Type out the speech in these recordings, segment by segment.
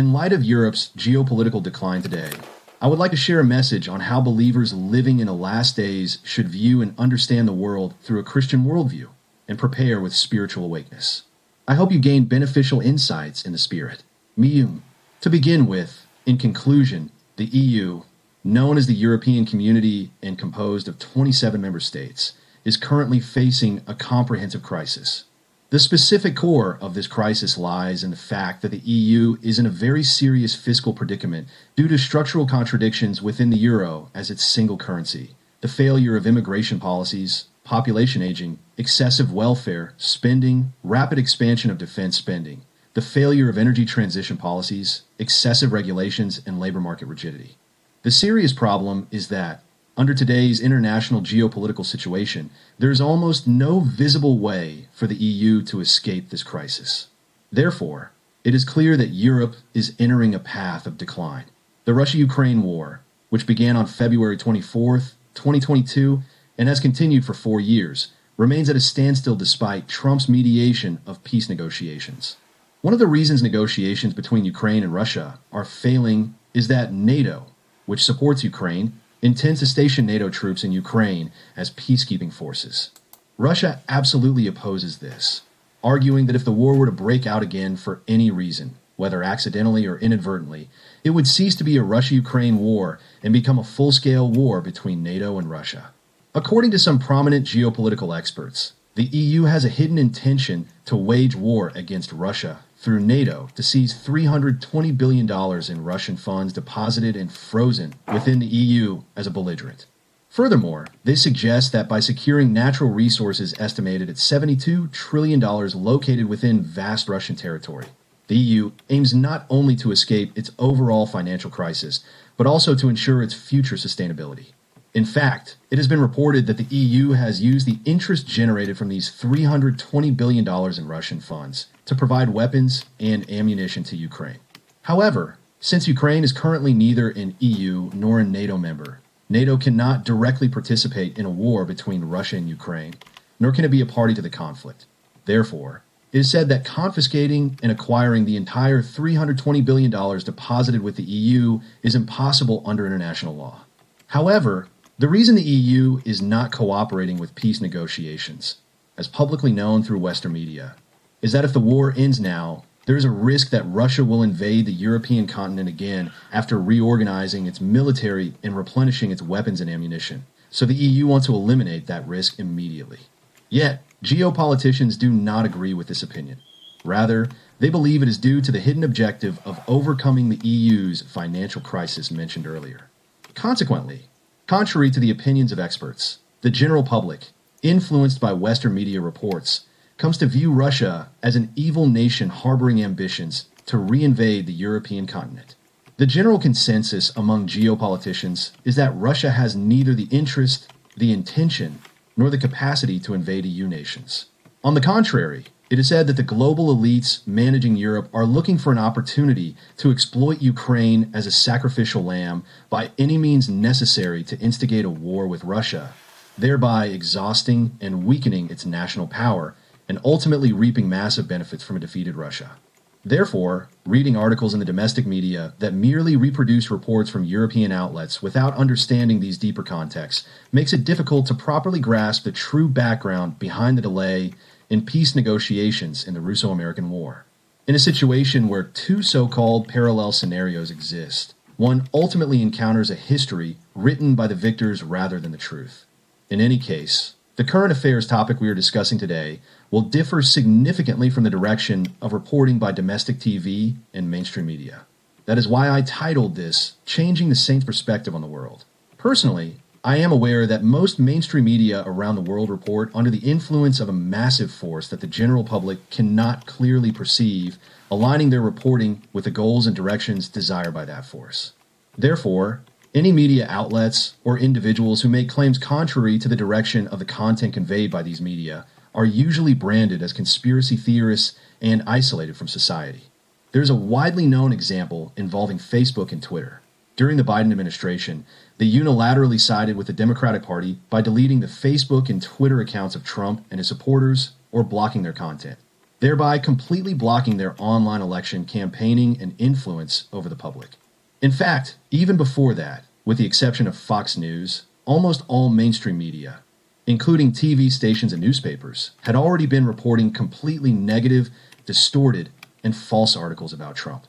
In light of Europe's geopolitical decline today, I would like to share a message on how believers living in the last days should view and understand the world through a Christian worldview and prepare with spiritual awakeness. I hope you gain beneficial insights in the Spirit. Miyum. To begin with, in conclusion, the EU, known as the European Community and composed of 27 member states, is currently facing a comprehensive crisis. The specific core of this crisis lies in the fact that the EU is in a very serious fiscal predicament due to structural contradictions within the euro as its single currency, the failure of immigration policies, population aging, excessive welfare spending, rapid expansion of defense spending, the failure of energy transition policies, excessive regulations, and labor market rigidity. The serious problem is that, under today's international geopolitical situation, there is almost no visible way for the EU to escape this crisis. Therefore, it is clear that Europe is entering a path of decline. The Russia-Ukraine war, which began on February 24th, 2022, and has continued for 4 years, remains at a standstill despite Trump's mediation of peace negotiations. One of the reasons negotiations between Ukraine and Russia are failing is that NATO, which supports Ukraine, intends to station NATO troops in Ukraine as peacekeeping forces. Russia absolutely opposes this, arguing that if the war were to break out again for any reason, whether accidentally or inadvertently, it would cease to be a Russia-Ukraine war and become a full-scale war between NATO and Russia. According to some prominent geopolitical experts, the EU has a hidden intention to wage war against Russia through NATO to seize $320 billion in Russian funds deposited and frozen within the EU as a belligerent. Furthermore, they suggest that by securing natural resources estimated at $72 trillion located within vast Russian territory, the EU aims not only to escape its overall financial crisis, but also to ensure its future sustainability. In fact, it has been reported that the EU has used the interest generated from these $320 billion in Russian funds to provide weapons and ammunition to Ukraine. However, since Ukraine is currently neither an EU nor a NATO member, NATO cannot directly participate in a war between Russia and Ukraine, nor can it be a party to the conflict. Therefore, it is said that confiscating and acquiring the entire $320 billion deposited with the EU is impossible under international law. However, the reason the EU is not cooperating with peace negotiations, as publicly known through Western media, is that if the war ends now, there is a risk that Russia will invade the European continent again after reorganizing its military and replenishing its weapons and ammunition. So the EU wants to eliminate that risk immediately. Yet, geopoliticians do not agree with this opinion. Rather, they believe it is due to the hidden objective of overcoming the EU's financial crisis mentioned earlier. Consequently, contrary to the opinions of experts, the general public, influenced by Western media reports, comes to view Russia as an evil nation harboring ambitions to reinvade the European continent. The general consensus among geopoliticians is that Russia has neither the interest, the intention, nor the capacity to invade EU nations. On the contrary, it is said that the global elites managing Europe are looking for an opportunity to exploit Ukraine as a sacrificial lamb by any means necessary to instigate a war with Russia, thereby exhausting and weakening its national power and ultimately reaping massive benefits from a defeated Russia. Therefore, reading articles in the domestic media that merely reproduce reports from European outlets without understanding these deeper contexts makes it difficult to properly grasp the true background behind the delay in peace negotiations in the Russo-American War. In a situation where two so-called parallel scenarios exist, one ultimately encounters a history written by the victors rather than the truth. In any case, the current affairs topic we are discussing today will differ significantly from the direction of reporting by domestic TV and mainstream media. That is why I titled this Changing the Saints' Perspective on the World. Personally, I am aware that most mainstream media around the world report under the influence of a massive force that the general public cannot clearly perceive, aligning their reporting with the goals and directions desired by that force. Therefore, any media outlets or individuals who make claims contrary to the direction of the content conveyed by these media are usually branded as conspiracy theorists and isolated from society. There is a widely known example involving Facebook and Twitter. During the Biden administration, they unilaterally sided with the Democratic Party by deleting the Facebook and Twitter accounts of Trump and his supporters or blocking their content. thereby completely blocking their online election campaigning and influence over the public. In fact, even before that, with the exception of Fox News, almost all mainstream media, including TV stations and newspapers, had already been reporting completely negative, distorted, and false articles about Trump.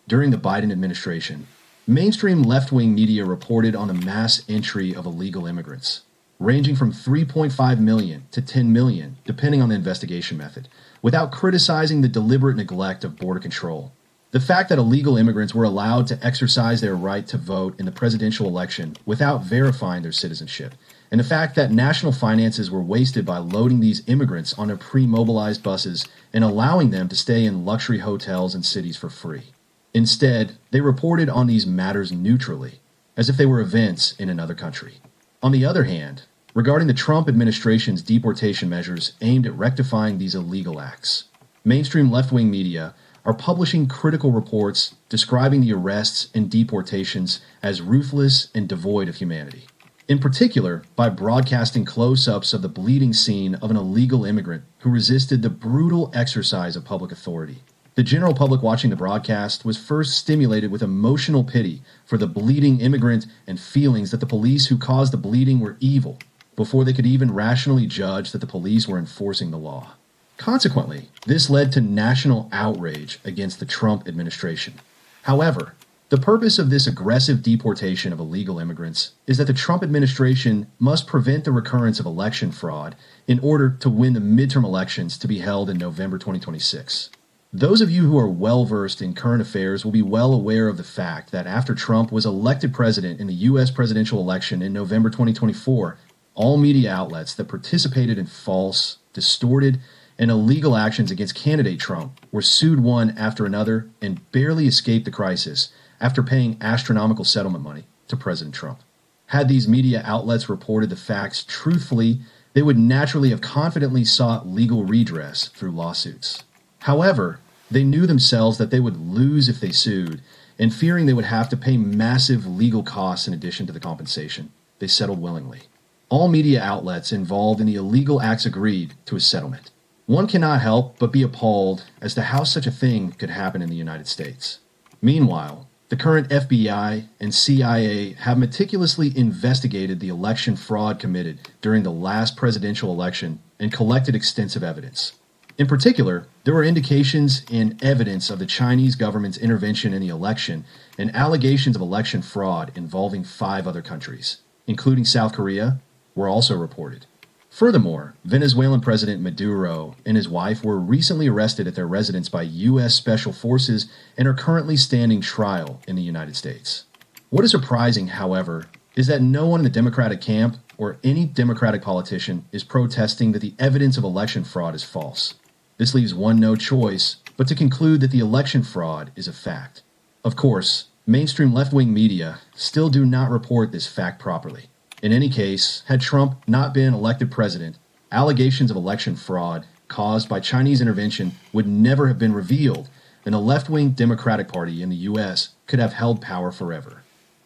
During the Biden administration, mainstream left-wing media reported on the mass entry of illegal immigrants, ranging from 3.5 million to 10 million, depending on the investigation method, without criticizing the deliberate neglect of border control. The fact that illegal immigrants were allowed to exercise their right to vote in the presidential election without verifying their citizenship, and the fact that national finances were wasted by loading these immigrants onto pre-mobilized buses and allowing them to stay in luxury hotels and cities for free. Instead, they reported on these matters neutrally, as if they were events in another country. On the other hand, regarding the Trump administration's deportation measures aimed at rectifying these illegal acts, mainstream left-wing media are publishing critical reports describing the arrests and deportations as ruthless and devoid of humanity. In particular, by broadcasting close-ups of the bleeding scene of an illegal immigrant who resisted the brutal exercise of public authority. The general public watching the broadcast was first stimulated with emotional pity for the bleeding immigrant and feelings that the police who caused the bleeding were evil, before they could even rationally judge that the police were enforcing the law. Consequently, this led to national outrage against the Trump administration. However, the purpose of this aggressive deportation of illegal immigrants is that the Trump administration must prevent the recurrence of election fraud in order to win the midterm elections to be held in November 2026. Those of you who are well-versed in current affairs will be well aware of the fact that after Trump was elected president in the U.S. presidential election in November 2024, all media outlets that participated in false, distorted, and illegal actions against candidate Trump were sued one after another and barely escaped the crisis after paying astronomical settlement money to President Trump. Had these media outlets reported the facts truthfully, they would naturally have confidently sought legal redress through lawsuits. However, they knew themselves that they would lose if they sued, and fearing they would have to pay massive legal costs in addition to the compensation, they settled willingly. All media outlets involved in the illegal acts agreed to a settlement. One cannot help but be appalled as to how such a thing could happen in the United States. Meanwhile, the current FBI and CIA have meticulously investigated the election fraud committed during the last presidential election and collected extensive evidence. In particular, there were indications and evidence of the Chinese government's intervention in the election and allegations of election fraud involving 5 other countries, including South Korea, were also reported. Furthermore, Venezuelan President Maduro and his wife were recently arrested at their residence by U.S. Special Forces and are currently standing trial in the United States. What is surprising, however, is that no one in the Democratic camp or any Democratic politician is protesting that the evidence of election fraud is false. This leaves one no choice but to conclude that the election fraud is a fact. Of course, mainstream left-wing media still do not report this fact properly. In any case, had Trump not been elected president, allegations of election fraud caused by Chinese intervention would never have been revealed, and the left-wing Democratic Party in the U.S. could have held power forever.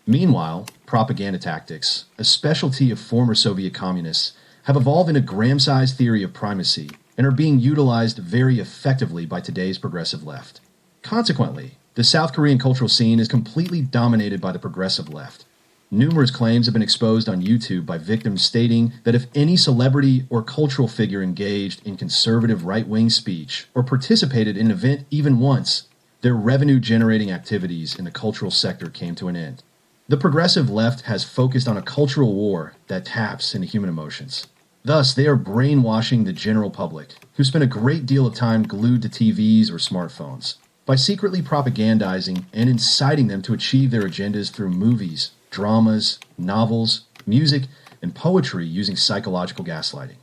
Meanwhile, propaganda tactics, a specialty of former Soviet communists, have evolved in a Gram-sized theory of primacy and are being utilized very effectively by today's progressive left. Consequently, the South Korean cultural scene is completely dominated by the progressive left. Numerous claims have been exposed on YouTube by victims stating that if any celebrity or cultural figure engaged in conservative right-wing speech or participated in an event even once, their revenue-generating activities in the cultural sector came to an end. The progressive left has focused on a cultural war that taps into human emotions. Thus, they are brainwashing the general public, who spend a great deal of time glued to TVs or smartphones, by secretly propagandizing and inciting them to achieve their agendas through movies, dramas, novels, music, and poetry using psychological gaslighting.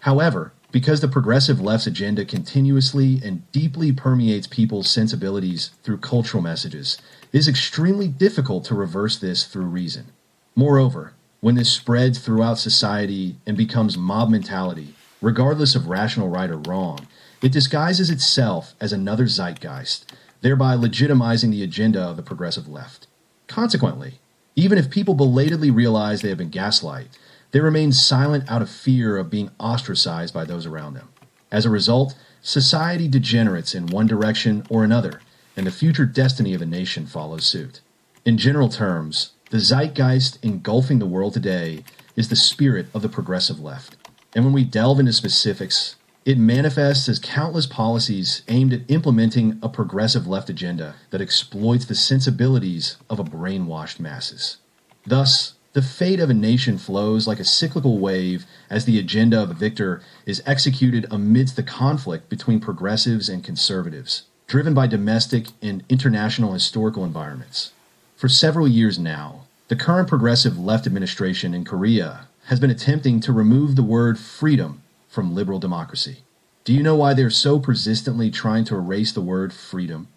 However, because the progressive left's agenda continuously and deeply permeates people's sensibilities through cultural messages, it is extremely difficult to reverse this through reason. Moreover, when this spreads throughout society and becomes mob mentality, regardless of rational right or wrong, it disguises itself as another zeitgeist, thereby legitimizing the agenda of the progressive left. Consequently, even if people belatedly realize they have been gaslighted, they remain silent out of fear of being ostracized by those around them. As a result, society degenerates in one direction or another, and the future destiny of a nation follows suit. In general terms, the zeitgeist engulfing the world today is the spirit of the progressive left. And when we delve into specifics, it manifests as countless policies aimed at implementing a progressive left agenda that exploits the sensibilities of a brainwashed masses. Thus, the fate of a nation flows like a cyclical wave as the agenda of the victor is executed amidst the conflict between progressives and conservatives, driven by domestic and international historical environments. For several years now, the current progressive left administration in Korea has been attempting to remove the word freedom from liberal democracy. Do you know why they're so persistently trying to erase the word freedom?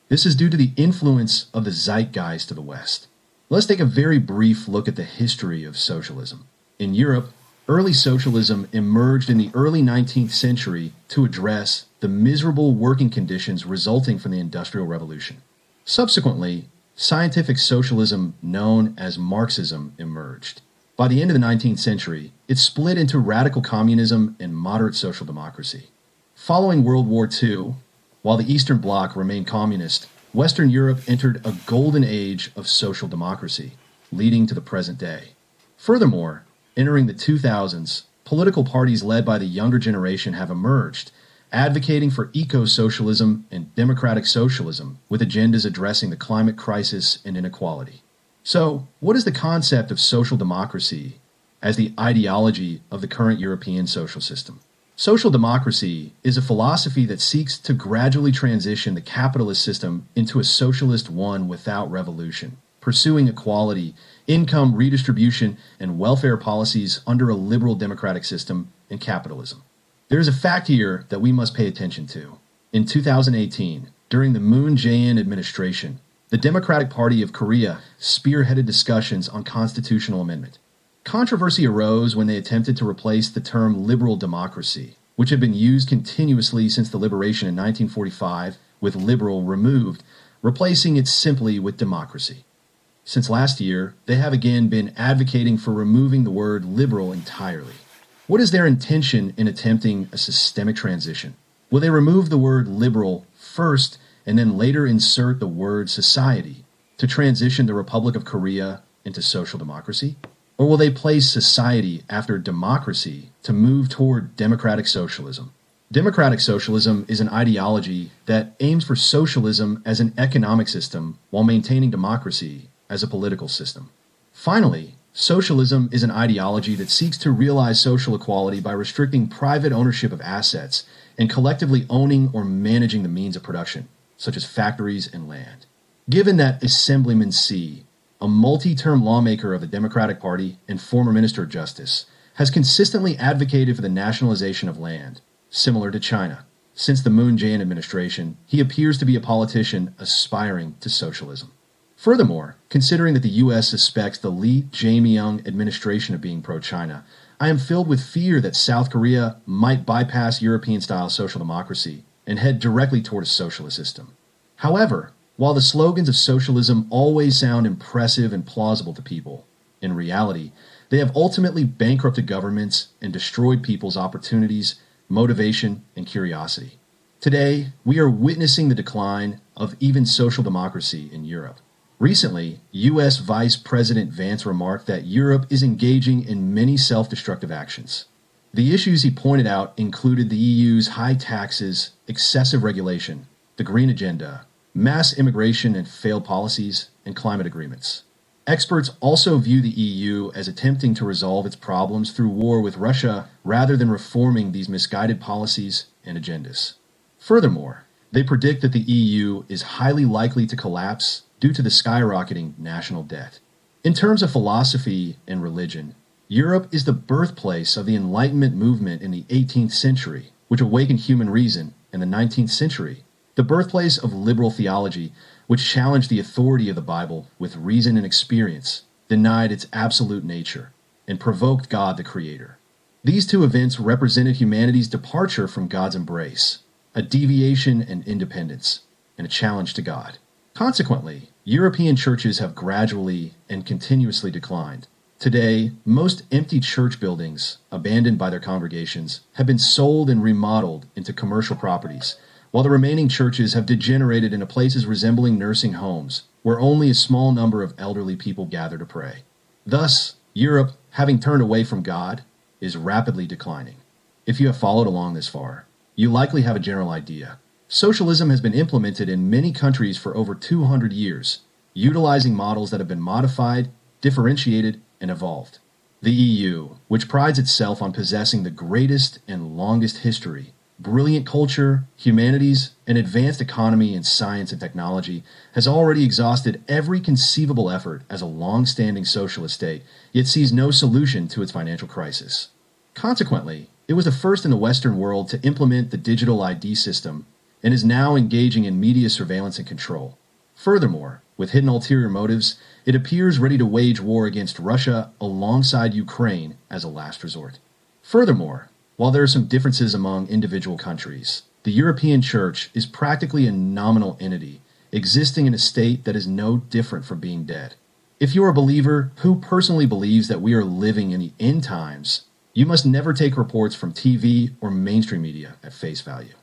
This is due to the influence of the zeitgeist of the West. Let's take a very brief look at the history of socialism. In Europe, early socialism emerged in the early 19th century to address the miserable working conditions resulting from the Industrial Revolution. Subsequently, scientific socialism, known as Marxism, emerged. By the end of the 19th century, it split into radical communism and moderate social democracy. Following World War II, while the Eastern Bloc remained communist, Western Europe entered a golden age of social democracy, leading to the present day. Furthermore, entering the 2000s, political parties led by the younger generation have emerged, advocating for eco-socialism and democratic socialism with agendas addressing the climate crisis and inequality. So, what is the concept of social democracy as the ideology of the current European social system? Social democracy is a philosophy that seeks to gradually transition the capitalist system into a socialist one without revolution, pursuing equality, income redistribution, and welfare policies under a liberal democratic system and capitalism. There is a fact here that we must pay attention to. In 2018, during the Moon Jae-in administration, the Democratic Party of Korea spearheaded discussions on constitutional amendment. Controversy arose when they attempted to replace the term liberal democracy, which had been used continuously since the liberation in 1945, with liberal removed, replacing it simply with democracy. Since last year, they have again been advocating for removing the word liberal entirely. What is their intention in attempting a systemic transition? Will they remove the word liberal first and then later insert the word society to transition the Republic of Korea into social democracy? Or will they place society after democracy to move toward democratic socialism? Democratic socialism is an ideology that aims for socialism as an economic system while maintaining democracy as a political system. Finally, socialism is an ideology that seeks to realize social equality by restricting private ownership of assets and collectively owning or managing the means of production, such as factories and land. Given that Assemblyman C, a multi-term lawmaker of the Democratic Party and former Minister of Justice, has consistently advocated for the nationalization of land, similar to China. Since the Moon Jae-in administration, he appears to be a politician aspiring to socialism. Furthermore, considering that the U.S. suspects the Lee Jae-myung administration of being pro-China, I am filled with fear that South Korea might bypass European-style social democracy and head directly toward a socialist system. However, while the slogans of socialism always sound impressive and plausible to people, in reality, they have ultimately bankrupted governments and destroyed people's opportunities, motivation, and curiosity. Today, we are witnessing the decline of even social democracy in Europe. Recently, U.S. Vice President Vance remarked that Europe is engaging in many self-destructive actions. The issues he pointed out included the EU's high taxes, excessive regulation, the Green Agenda, mass immigration and failed policies, and climate agreements. Experts also view the EU as attempting to resolve its problems through war with Russia rather than reforming these misguided policies and agendas. Furthermore, they predict that the EU is highly likely to collapse due to the skyrocketing national debt. In terms of philosophy and religion, Europe is the birthplace of the Enlightenment movement in the 18th century, which awakened human reason in the 19th century, the birthplace of liberal theology, which challenged the authority of the Bible with reason and experience, denied its absolute nature, and provoked God the Creator. These two events represented humanity's departure from God's embrace, a deviation in independence, and a challenge to God. Consequently, European churches have gradually and continuously declined. Today, most empty church buildings, abandoned by their congregations, have been sold and remodeled into commercial properties, while the remaining churches have degenerated into places resembling nursing homes, where only a small number of elderly people gather to pray. Thus, Europe, having turned away from God, is rapidly declining. If you have followed along this far, you likely have a general idea. Socialism has been implemented in many countries for over 200 years, utilizing models that have been modified, differentiated, and evolved. The EU, which prides itself on possessing the greatest and longest history, brilliant culture, humanities, and advanced economy in science and technology, has already exhausted every conceivable effort as a long-standing socialist state, yet sees no solution to its financial crisis. Consequently, it was the first in the Western world to implement the digital ID system and is now engaging in media surveillance and control. Furthermore, with hidden ulterior motives, it appears ready to wage war against Russia alongside Ukraine as a last resort. Furthermore, while there are some differences among individual countries, the European Church is practically a nominal entity, existing in a state that is no different from being dead. If you are a believer who personally believes that we are living in the end times, you must never take reports from TV or mainstream media at face value.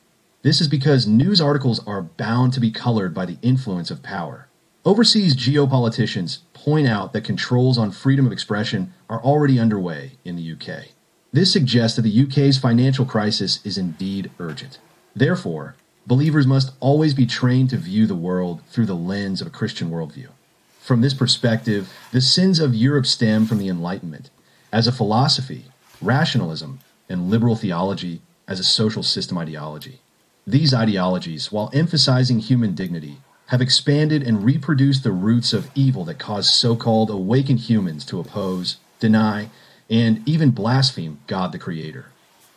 This is because news articles are bound to be colored by the influence of power. Overseas geopoliticians point out that controls on freedom of expression are already underway in the UK. This suggests that the UK's financial crisis is indeed urgent. Therefore, believers must always be trained to view the world through the lens of a Christian worldview. From this perspective, the sins of Europe stem from the Enlightenment as a philosophy, rationalism, and liberal theology as a social system ideology. These ideologies, while emphasizing human dignity, have expanded and reproduced the roots of evil that cause so-called awakened humans to oppose, deny, and even blaspheme God the Creator.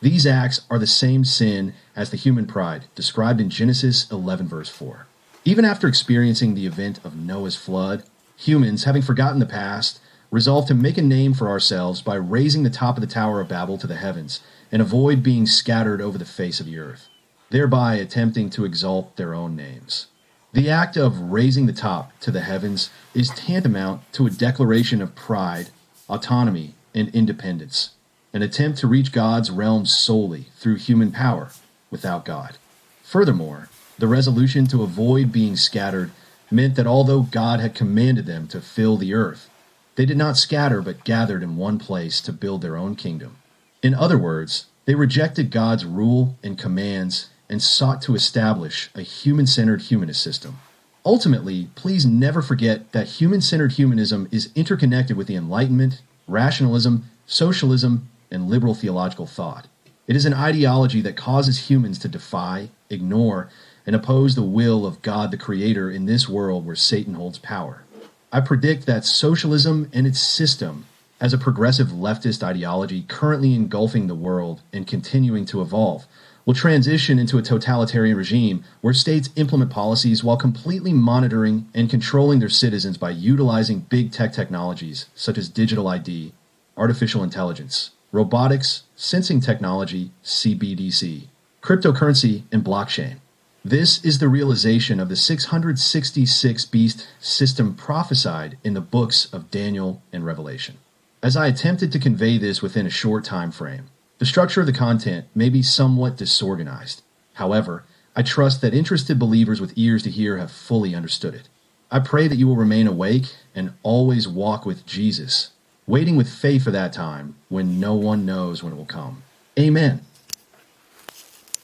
These acts are the same sin as the human pride described in Genesis 11 verse 4. Even after experiencing the event of Noah's flood, humans, having forgotten the past, resolved to make a name for ourselves by raising the top of the Tower of Babel to the heavens and avoid being scattered over the face of the earth, thereby attempting to exalt their own names. The act of raising the top to the heavens is tantamount to a declaration of pride, autonomy, and independence, an attempt to reach God's realm solely through human power, without God. Furthermore, the resolution to avoid being scattered meant that although God had commanded them to fill the earth, they did not scatter but gathered in one place to build their own kingdom. In other words, they rejected God's rule and commands and sought to establish a human-centered humanist system. Ultimately, please never forget that human-centered humanism is interconnected with the Enlightenment, rationalism, socialism, and liberal theological thought. It is an ideology that causes humans to defy, ignore, and oppose the will of God the Creator in this world where Satan holds power. I predict that socialism and its system, as a progressive leftist ideology currently engulfing the world and continuing to evolve, will transition into a totalitarian regime where states implement policies while completely monitoring and controlling their citizens by utilizing big tech technologies such as digital ID, artificial intelligence, robotics, sensing technology, CBDC, cryptocurrency, and blockchain. This is the realization of the 666 beast system prophesied in the books of Daniel and Revelation. As I attempted to convey this within a short time frame, the structure of the content may be somewhat disorganized. However, I trust that interested believers with ears to hear have fully understood it. I pray that you will remain awake and always walk with Jesus, waiting with faith for that time when no one knows when it will come. Amen.